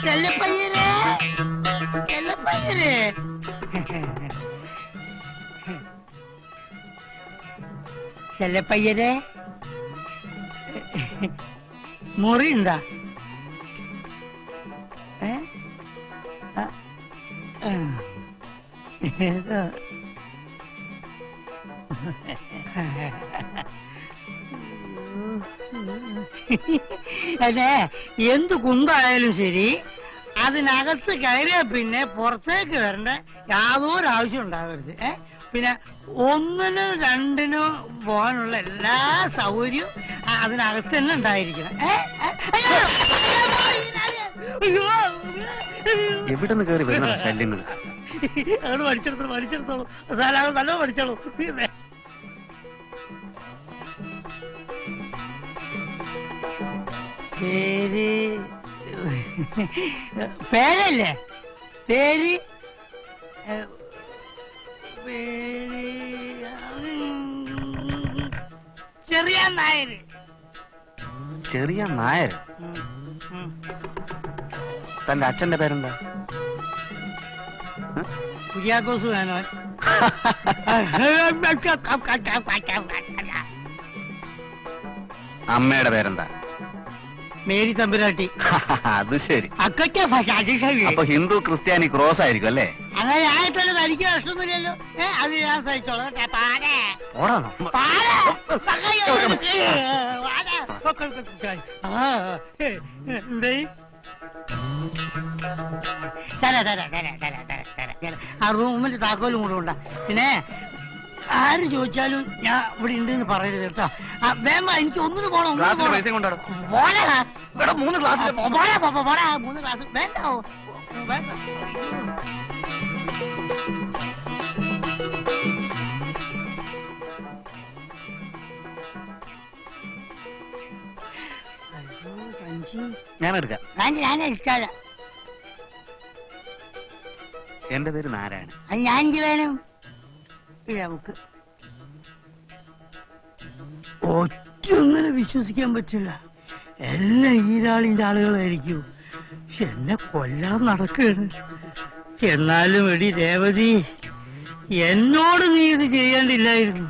ചെല്ലപ്പയ്യരെ ചെല്ലപ്പയ്യരെ ചെല്ലപ്പയ്യരെ മുറി ഉണ്ടാ? അല്ലേ, എന്ത് കുന്തായാലും ശരി അതിനകത്ത് കയറിയ പിന്നെ പുറത്തേക്ക് വരേണ്ട യാതൊരു ആവശ്യം ഉണ്ടാകരുത്. പിന്നെ ഒന്നിനും രണ്ടിനും പോകാനുള്ള എല്ലാ സൗകര്യവും അതിനകത്ത് തന്നെ ഉണ്ടായിരിക്കണം. എവിടെ നിന്ന് കയറി വരുന്ന ശല്യങ്ങൾ? അത് പഠിച്ചെടുത്തോളൂ നല്ല പഠിച്ചോളൂ. പേര് പേരല്ലേ? പേര് ചെറിയ നായര്. ചെറിയ നായര്? തന്റെ അച്ഛന്റെ പേരെന്താ? കുര്യാക്കോസ് വേണോൻ. അമ്മയുടെ പേരെന്താ? മേരി തമ്പുരാട്ടി. അത് ശരി. അപ്പൊ ഹിന്ദു ക്രിസ്ത്യാനി ക്രോസ് ആയിരിക്കും അല്ലേ? അങ്ങനെ ആയിട്ടല്ല, തനിക്ക് പ്രശ്നമൊന്നുമില്ലല്ലോ. അത് ഞാൻ സഹിച്ചോളാം. ആ റൂമിന്റെ താക്കോലും കൂടെ ഉണ്ടാ. പിന്നെ ആര് ചോദിച്ചാലും ഞാൻ ഇവിടെ ഉണ്ടെന്ന് പറയരുത് കേട്ടോ. വേണ്ട, എനിക്ക് ഒന്നിന് പോണം. 3 ക്ലാസ് വേണ്ട. ഞാൻ എടുക്കാം. ഞാൻ ഇഷ്ടല്ല. എന്റെ പേര് നാരായണൻ. ഞാൻ വേണം. നമുക്ക് ഒറ്റൊന്നിനെ വിശ്വസിക്കാൻ പറ്റില്ല. എല്ലാം ഈരാളിന്റെ ആളുകളായിരിക്കും. പക്ഷെ എന്നെ കൊല്ലാൻ നടക്കുകയാണ്. എന്നാലും എടി രേവതി, എന്നോട് നീ ഇത് ചെയ്യേണ്ടില്ലായിരുന്നു.